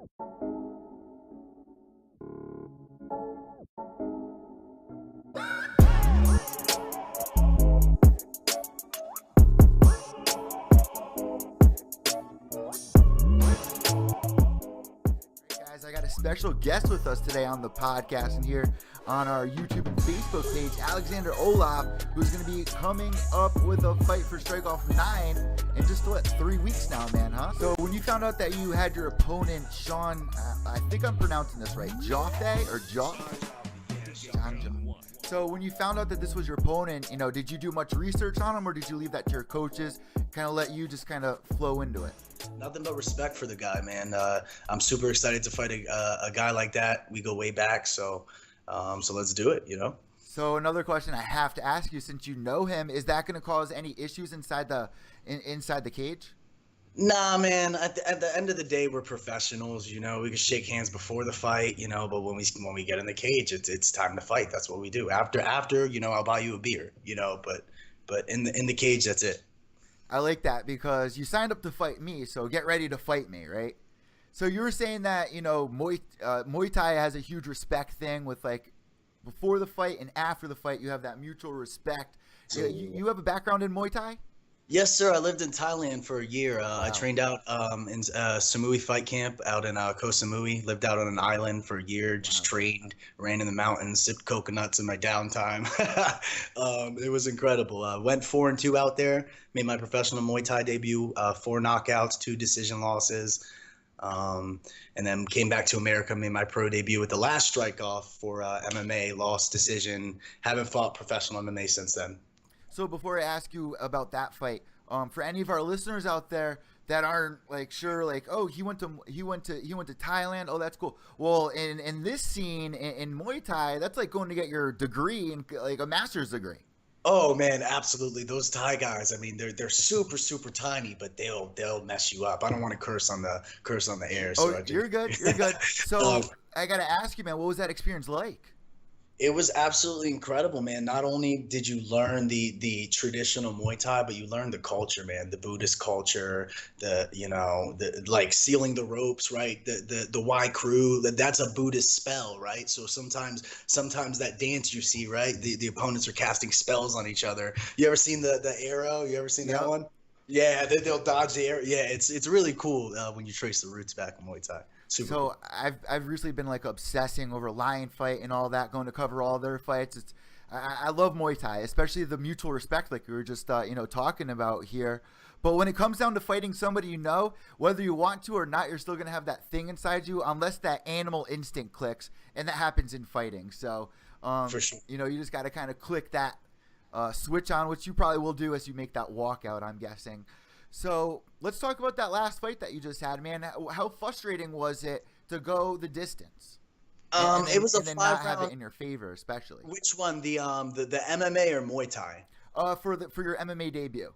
I got a special guest with us today on the podcast and here on our YouTube and Facebook page, Alexander Olave, who's going to be coming up with a fight for Strike Off 9 in just, 3 weeks now, man, huh? So when you found out that you had your opponent, Shawn, I think I'm pronouncing this right, Joffe or Joffe? Shawn Joffe. So when you found out that this was your opponent, did you do much research on him, or did you leave that to your coaches, kind of let you just kind of flow into it? Nothing but respect for the guy, man. I'm super excited to fight a guy like that. We go way back, so let's do it, So another question I have to ask you, since you know him, is that going to cause any issues inside the cage? Nah, man. At the end of the day, we're professionals. We can shake hands before the fight, but when we get in the cage, it's time to fight. That's what we do. After, I'll buy you a beer, but in the cage, that's it. I like that because you signed up to fight me, so get ready to fight me, right? So you were saying that Muay Thai has a huge respect thing with before the fight and after the fight, you have that mutual respect. You have a background in Muay Thai? Yes, sir. I lived in Thailand for a year. Wow. I trained out in Samui fight camp out in Koh Samui. Lived out on an island for a year. Just trained, ran in the mountains, sipped coconuts in my downtime. It was incredible. Went 4-2 out there. Made my professional Muay Thai debut. 4 knockouts, 2 decision losses. And then came back to America. Made my pro debut with the last Strike Off for MMA. Lost decision. Haven't fought professional MMA since then. So before I ask you about that fight, for any of our listeners out there that aren't sure, oh, he went to Thailand. Oh, that's cool. Well, in this scene in Muay Thai, that's like going to get your degree and a master's degree. Oh man, absolutely. Those Thai guys, I mean, they're super super tiny, but they'll mess you up. I don't want to curse on the air. So you're good. You're good. So I gotta ask you, man, what was that experience like? It was absolutely incredible, man. Not only did you learn the traditional Muay Thai, but you learned the culture, man. The Buddhist culture, the sealing the ropes, right? The Y crew, that's a Buddhist spell, right? So sometimes that dance you see, right? The opponents are casting spells on each other. You ever seen the arrow? You ever seen that one? Yeah, they'll dodge the arrow. Yeah, it's really cool when you trace the roots back in Muay Thai. Super so cool. I've recently been obsessing over Lion Fight and all that, going to cover all their fights. I love Muay Thai, especially the mutual respect like we were just talking about here. But when it comes down to fighting somebody, whether you want to or not, you're still gonna have that thing inside you, unless that animal instinct clicks, and that happens in fighting. So for sure. You just got to kind of click that switch on, which you probably will do as you make that walkout, I'm guessing. So let's talk about that last fight that you just had, man. How frustrating was it to go the distance? It was a 5 not round. have it in your favor, especially. Which one? The MMA or Muay Thai? For your MMA debut.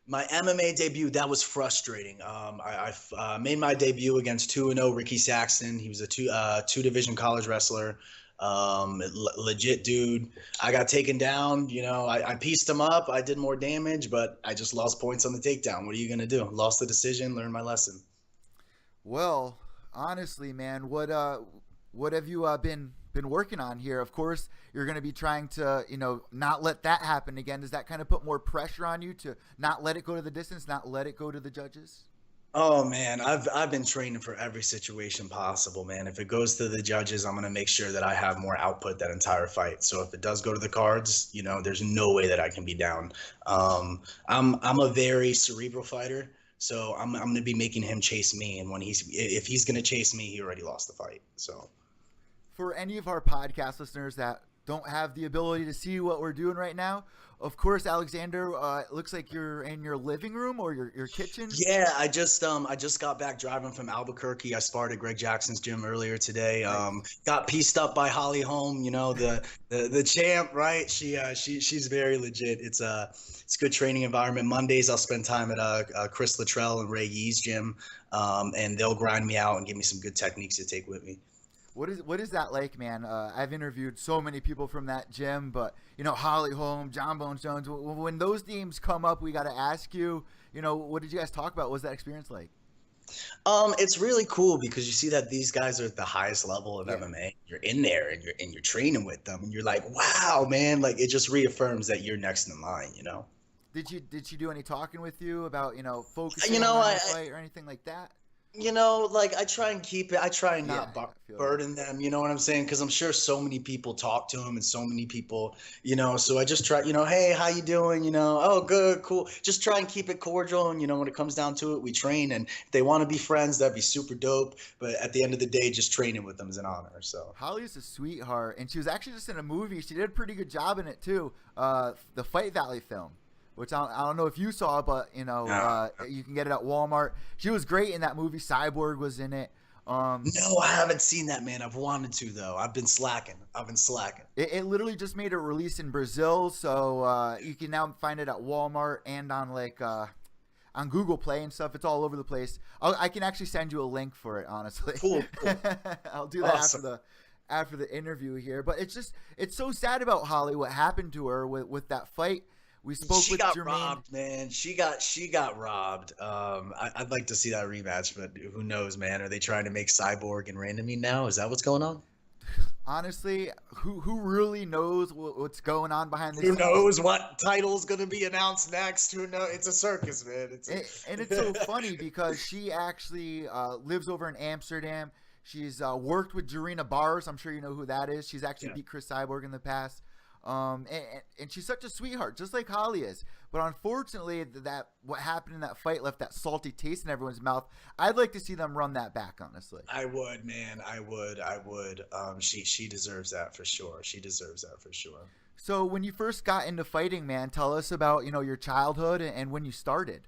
My MMA debut, that was frustrating. I made my debut against 2-0 Ricky Saxon. He was a two division college wrestler. Legit dude. I got taken down. I pieced him up. I did more damage, but I just lost points on the takedown. What are you gonna do? Lost the decision. Learned my lesson. Well, honestly, man, what have you been working on here? Of course, you're going to be trying to not let that happen again. Does that kind of put more pressure on you to not let it go to the distance, not let it go to the judges? Oh man, I've been training for every situation possible, man. If it goes to the judges, I'm gonna make sure that I have more output that entire fight. So if it does go to the cards, there's no way that I can be down. I'm a very cerebral fighter, so I'm gonna be making him chase me. And if he's gonna chase me, he already lost the fight. So for any of our podcast listeners that don't have the ability to see what we're doing right now, of course, Alexander, it looks like you're in your living room or your kitchen. Yeah, I just got back driving from Albuquerque. I sparred at Greg Jackson's gym earlier today. Got pieced up by Holly Holm, the champ, right? She's very legit. It's a good training environment. Mondays I'll spend time at Chris Luttrell and Ray Yee's gym, and they'll grind me out and give me some good techniques to take with me. What is that like, man? I've interviewed so many people from that gym, but Holly Holm, John Bones Jones. When those names come up, we got to ask you. What did you guys talk about? What was that experience like? It's really cool because you see that these guys are at the highest level of Yeah. MMA. You're in there and you're training with them, and you're like, wow, man! Like it just reaffirms that you're next in line, you know. Did she do any talking with you about focusing You know, on the fight or anything like that? like I try and keep it. I try and not Yeah, I feel burden them. You know what I'm saying? Because I'm sure so many people talk to him, and so many people, So I just try. Hey, how you doing? Oh, good, cool. Just try and keep it cordial. And when it comes down to it, we train. And if they want to be friends, that'd be super dope. But at the end of the day, just training with them is an honor. So Holly's a sweetheart, and she was actually just in a movie. She did a pretty good job in it too. The Fight Valley film, which I don't know if you saw, but you can get it at Walmart. She was great in that movie. Cyborg was in it. No, I haven't seen that, man. I've wanted to though. I've been slacking. It literally just made a release in Brazil, so you can now find it at Walmart and on on Google Play and stuff. It's all over the place. I can actually send you a link for it, honestly. Cool. I'll do that Awesome. after the interview here. But it's so sad about Holly, what happened to her with that fight. We spoke She with got Jermaine. robbed, man. She got robbed. I'd like to see that rematch, but who knows, man? Are they trying to make Cyborg and Randomine now? Is that what's going on? Honestly, who really knows what's going on behind the Who scenes? knows what title's gonna be announced next? Who knows? It's a circus, man. And it's so funny because she actually lives over in Amsterdam. She's worked with Jarena Bars. I'm sure you know who that is. She's actually beat Chris Cyborg in the past. And she's such a sweetheart, just like Holly is. But unfortunately, that what happened in that fight left that salty taste in everyone's mouth. I'd like to see them run that back, honestly. I would, man. I would. She deserves that for sure. She deserves that for sure. So when you first got into fighting, man, tell us about your childhood and when you started.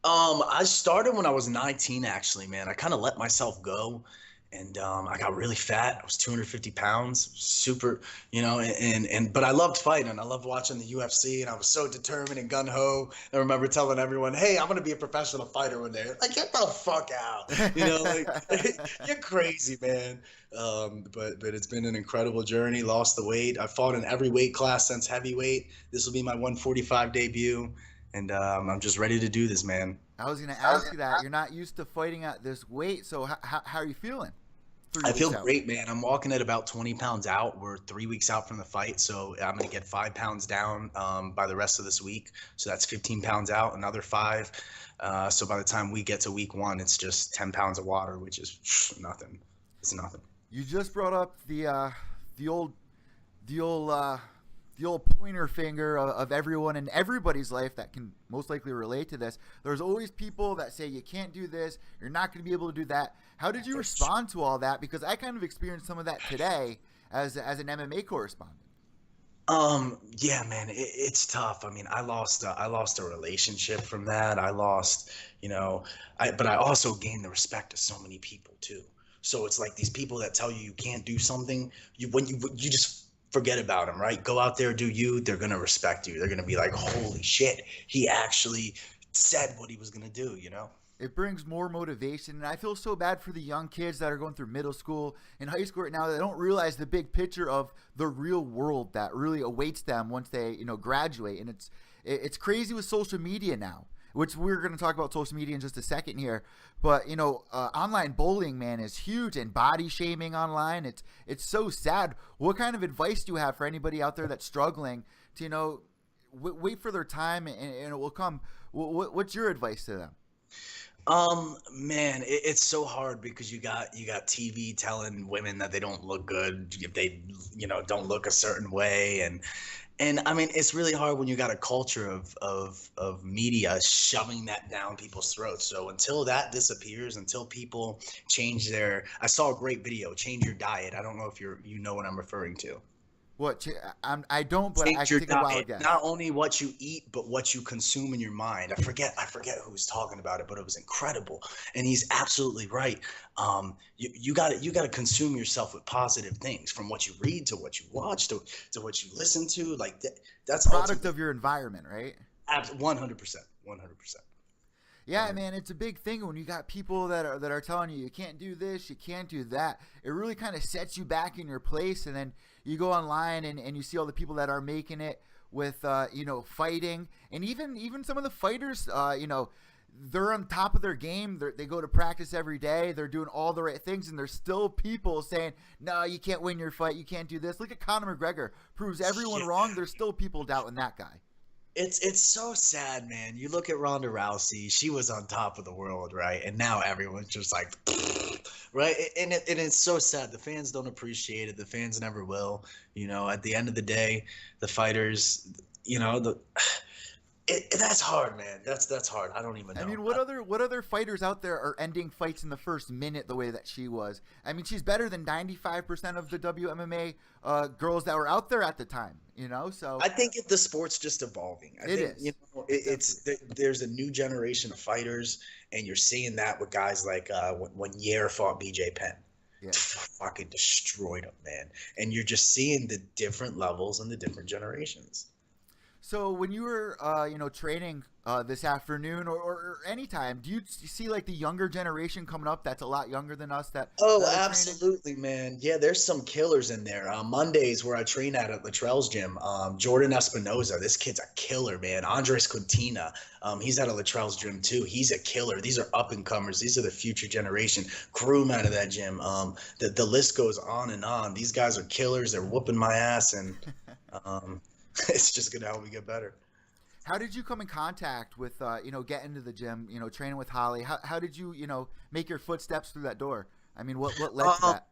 I started when I was 19, actually, man. I kind of let myself go. And I got really fat. I was 250 pounds, super, but I loved fighting and I loved watching the UFC and I was so determined and gun ho. I remember telling everyone, hey, I'm going to be a professional fighter one day. Like, get the fuck out. You're crazy, man. But it's been an incredible journey. Lost the weight. I fought in every weight class since heavyweight. This will be my 145 debut. And I'm just ready to do this, man. I was going to ask you that. You're not used to fighting at this weight, so how are you feeling? I feel great, man. I'm walking at about 20 pounds out. We're 3 weeks out from the fight, so I'm going to get 5 pounds down by the rest of this week. So that's 15 pounds out, another 5. So by the time we get to week 1, it's just 10 pounds of water, which is nothing. It's nothing. You just brought up the old pointer finger of everyone in everybody's life that can most likely relate to this. There's always people that say you can't do this, you're not going to be able to do that. How did you respond to all that? Because I kind of experienced some of that today as an MMA correspondent. Yeah, man, it's tough. I mean, I lost a relationship from that. I lost, but I also gained the respect of so many people too. So it's like these people that tell you can't do something, you just forget about them, right? Go out there, do you. They're going to respect you. They're going to be like, holy shit, he actually said what he was going to do, It brings more motivation, and I feel so bad for the young kids that are going through middle school and high school right now that don't realize the big picture of the real world that really awaits them once they, graduate. And it's crazy with social media now, which we're going to talk about social media in just a second here. But, online bullying, man, is huge, and body shaming online. It's so sad. What kind of advice do you have for anybody out there that's struggling to, wait for their time and it will come? What's your advice to them? Man, it's so hard because you got TV telling women that they don't look good if they, don't look a certain way. And I mean, it's really hard when you got a culture of media shoving that down people's throats. So until that disappears, until people change I saw a great video, change your diet. I don't know if you know what I'm referring to. What? I don't, but Change I your can take a while diet. again. Not only what you eat, but what you consume in your mind. I forget who was talking about it, but it was incredible. And he's absolutely right. You got to consume yourself with positive things, from what you read to what you watch to what you listen to. Like that's Product of your environment, right? 100%. 100%. Yeah, man, it's a big thing when you got people that are telling you can't do this, you can't do that. It really kind of sets you back in your place, and then you go online and you see all the people that are making it with fighting, and even some of the fighters, they're on top of their game. They go to practice every day. They're doing all the right things, and there's still people saying, no, you can't win your fight. You can't do this. Look at Conor McGregor. Proves everyone wrong. There's still people doubting that guy. It's so sad, man. You look at Ronda Rousey, she was on top of the world, right? And now everyone's just like, right? And it's so sad. The fans don't appreciate it. The fans never will. At the end of the day, the fighters, that's hard, man. That's hard. I don't even know. I mean, what other fighters out there are ending fights in the first minute the way that she was? I mean, she's better than 95% of the WMMA girls that were out there at the time. So I think the sport's just evolving. I think, there's a new generation of fighters, and you're seeing that with guys like when Yair fought BJ Penn. Yeah. Fucking destroyed him, man. And you're just seeing the different levels and the different generations. So when you were, training this afternoon or anytime, do you see like the younger generation coming up that's a lot younger than us? Absolutely, man. Yeah, there's some killers in there. Mondays where I train at Latrell's gym, Jordan Espinoza, this kid's a killer, man. Andres Quintina, he's at Latrell's gym too. He's a killer. These are up and comers. These are the future generation. Groom out of that gym. The list goes on and on. These guys are killers. They're whooping my ass, and it's just going to help me get better. How did you come in contact with, get into the gym, training with Holly? How did you, make your footsteps through that door? I mean, what led to that?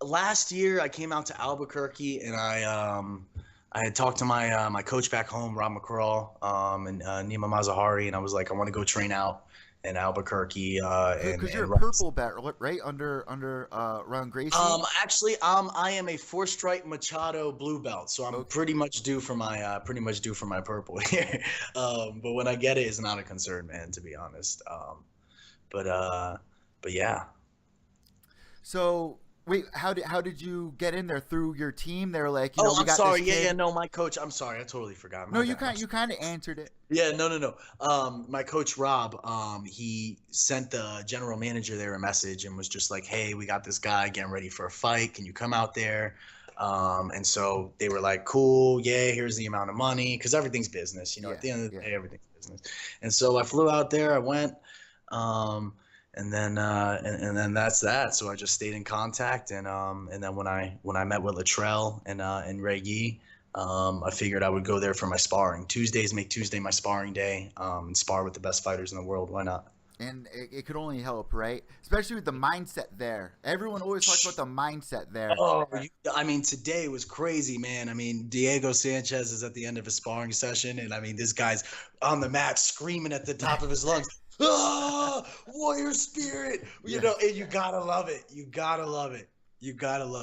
Last year, I came out to Albuquerque, and I had talked to my coach back home, Rob McCraw, and Nima Mazahari, and I was like, I want to go train out in Albuquerque. Because you're a purple belt, right? Under Ron Gracie. Actually, I am a 4-stripe Machado blue belt, so I'm pretty much due for my purple here. But when I get it, it's not a concern, man, to be honest. But yeah. So wait, how did you get in there? Through your team? They were like, we I'm got sorry. this kid. Yeah, no, my coach. I'm sorry, I totally forgot. No, you kind of answered it. Yeah, no. My coach Rob, he sent the general manager there a message and was just like, "Hey, we got this guy getting ready for a fight. Can you come out there?" And so they were like, "Cool, yeah. Here's the amount of money," because everything's business. At the end of the day, everything's business. And so I flew out there. I went. And then that's that. So I just stayed in contact, and then when I met with Latrell and Ray Yee, I figured I would go there for my sparring. Tuesdays make Tuesday my sparring day, and spar with the best fighters in the world. Why not? And it could only help, right? Especially with the mindset there. Everyone always talks about the mindset there. Oh, I mean, today was crazy, man. I mean, Diego Sanchez is at the end of his sparring session, and I mean, this guy's on the mat screaming at the top of his lungs. Warrior spirit, and you gotta love it. You gotta love it.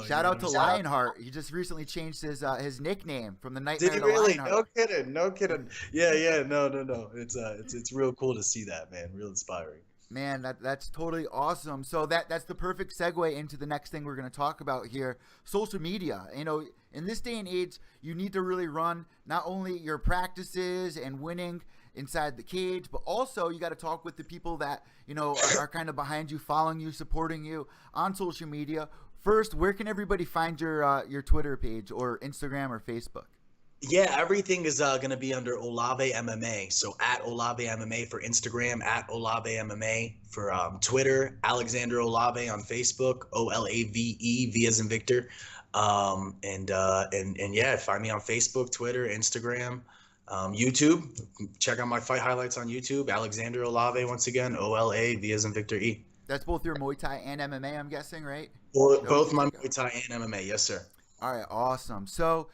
Shout out to Lionheart. He just recently changed his nickname from the Nightmare to really? Lionheart. No kidding. Yeah. No. It's real cool to see that, man. Real inspiring. Man, that's totally awesome. So that's the perfect segue into the next thing we're going to talk about here, social media. In this day and age, you need to really run not only your practices and winning inside the cage, but also you got to talk with the people that are kind of behind you, following you, supporting you on social media. First, where can everybody find your Twitter page or Instagram or Facebook? Yeah, everything is going to be under Olave MMA. So at Olave MMA for Instagram, at Olave MMA for Twitter, Alexander Olave on Facebook, OLAVE, V as in Victor. And yeah, find me on Facebook, Twitter, Instagram, YouTube. Check out my fight highlights on YouTube. Alexander Olave, once again, OLAV as in Victor E. That's both your Muay Thai and MMA, I'm guessing, right? Both my Muay Thai and MMA, yes, sir. All right, awesome. So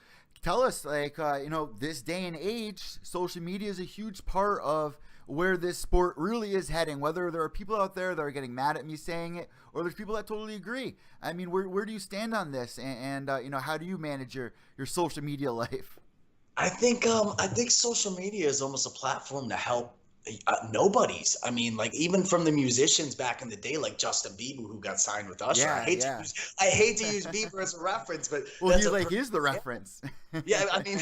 tell us, this day and age, social media is a huge part of where this sport really is heading, whether there are people out there that are getting mad at me saying it, or there's people that totally agree. I mean, where do you stand on this? And how do you manage your social media life? I think social media is almost a platform to help nobodies. I mean, like even from the musicians back in the day, like Justin Bieber, who got signed with Usher. Yeah, I hate to use Bieber as a reference, but he's the reference. Yeah, I mean,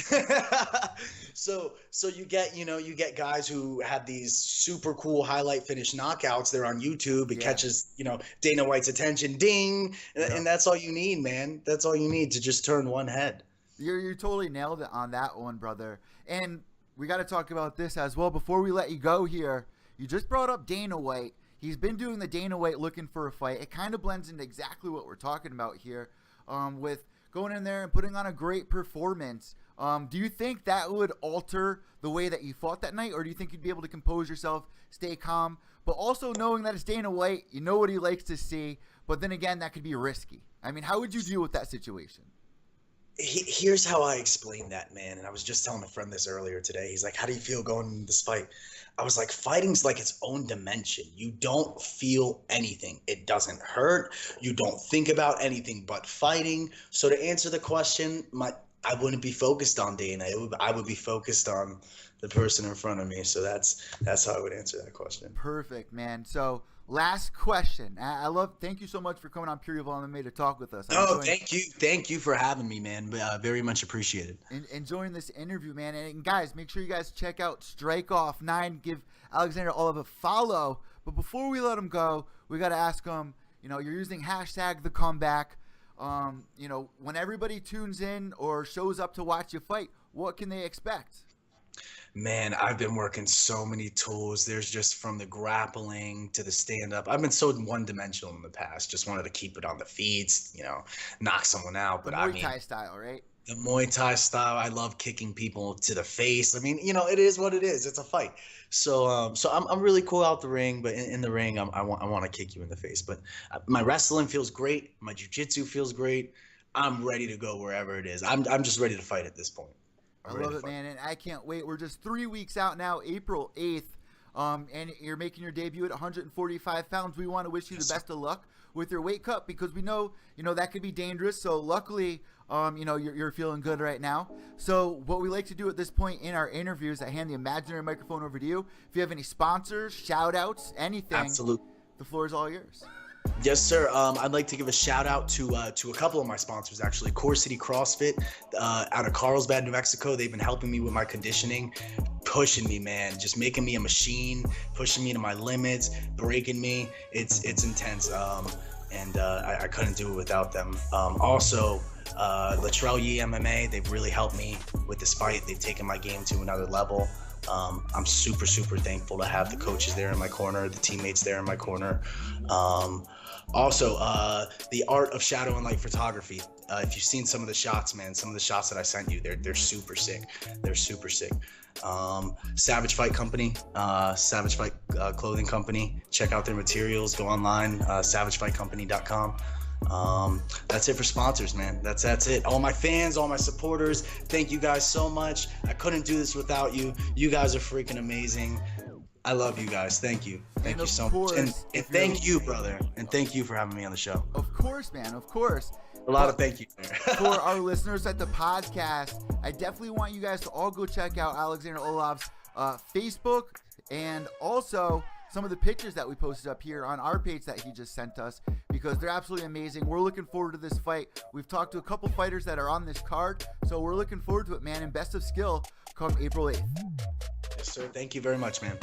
so you get guys who have these super cool highlight finish knockouts. They're on YouTube. It catches Dana White's attention, ding, and that's all you need, man. That's all you need to just turn one head. You totally nailed it on that one, brother. And we got to talk about this as well. Before we let you go here, you just brought up Dana White. He's been doing the Dana White looking for a fight. It kind of blends into exactly what we're talking about here, with going in there and putting on a great performance. Do you think that would alter the way that you fought that night, or do you think you'd be able to compose yourself, stay calm, but also knowing that it's Dana White, you know what he likes to see, but then again, that could be risky. I mean, how would you deal with that situation? Here's how I explain that, man. And I was just telling a friend this earlier today. He's like, how do you feel going into this fight? I was like, fighting's like its own dimension. You don't feel anything. It doesn't hurt. You don't think about anything but fighting. So to answer the question, I wouldn't be focused on Dana. I would be focused on the person in front of me. So that's how I would answer that question. Perfect, man. So last question. Thank you so much for coming on Pure EVil MMA to talk with us. Thank you for having me, man. Very much appreciated. Enjoying this interview, man. And guys, make sure you guys check out Strike Off 9. Give Alexander Olave a follow. But before we let him go, we got to ask him, you're using hashtag the comeback. When everybody tunes in or shows up to watch you fight, what can they expect? Man, I've been working so many tools. There's just from the grappling to the stand-up. I've been so one-dimensional in the past. Just wanted to keep it on the feet, knock someone out. But Muay Thai style, right? The Muay Thai style. I love kicking people to the face. I mean, it is what it is. It's a fight. So I'm really cool out the ring, but in the ring, I want to kick you in the face. But my wrestling feels great. My jiu-jitsu feels great. I'm ready to go wherever it is. I'm just ready to fight at this point. I love it, man, and I can't wait. We're just 3 weeks out now, April 8th, and you're making your debut at 145 pounds. We want to wish you the best of luck with your weight cut because we know, that could be dangerous. So luckily, you're feeling good right now. So what we like to do at this point in our interviews, I hand the imaginary microphone over to you. If you have any sponsors, shout-outs, anything, absolutely, the floor is all yours. Yes, sir. I'd like to give a shout out to a couple of my sponsors, actually. Core City CrossFit out of Carlsbad, New Mexico. They've been helping me with my conditioning, pushing me, man, just making me a machine, pushing me to my limits, breaking me. It's intense, and I couldn't do it without them. Also, Latrell MMA, they've really helped me with this fight. They've taken my game to another level. I'm super, super thankful to have the coaches there in my corner, the teammates there in my corner. Also, the Art of Shadow and Light Photography. If you've seen some of the shots, man, some of the shots that I sent you, they're super sick. They're super sick. Savage Fight Company, Savage Fight Clothing Company. Check out their materials. Go online, savagefightcompany.com. That's it for sponsors, man. That's it. All my fans, all my supporters, thank you guys so much. I couldn't do this without you. You guys are freaking amazing. I love you guys. Thank you. Thank you so much. And thank you, brother. And thank you for having me on the show. Of course, man. Of course. A lot of thank you there. For our listeners at the podcast, I definitely want you guys to all go check out Alexander Olave's Facebook and also some of the pictures that we posted up here on our page that he just sent us because they're absolutely amazing. We're looking forward to this fight. We've talked to a couple fighters that are on this card, so we're looking forward to it, man. And best of skill come April 8th. Yes, sir. Thank you very much, man.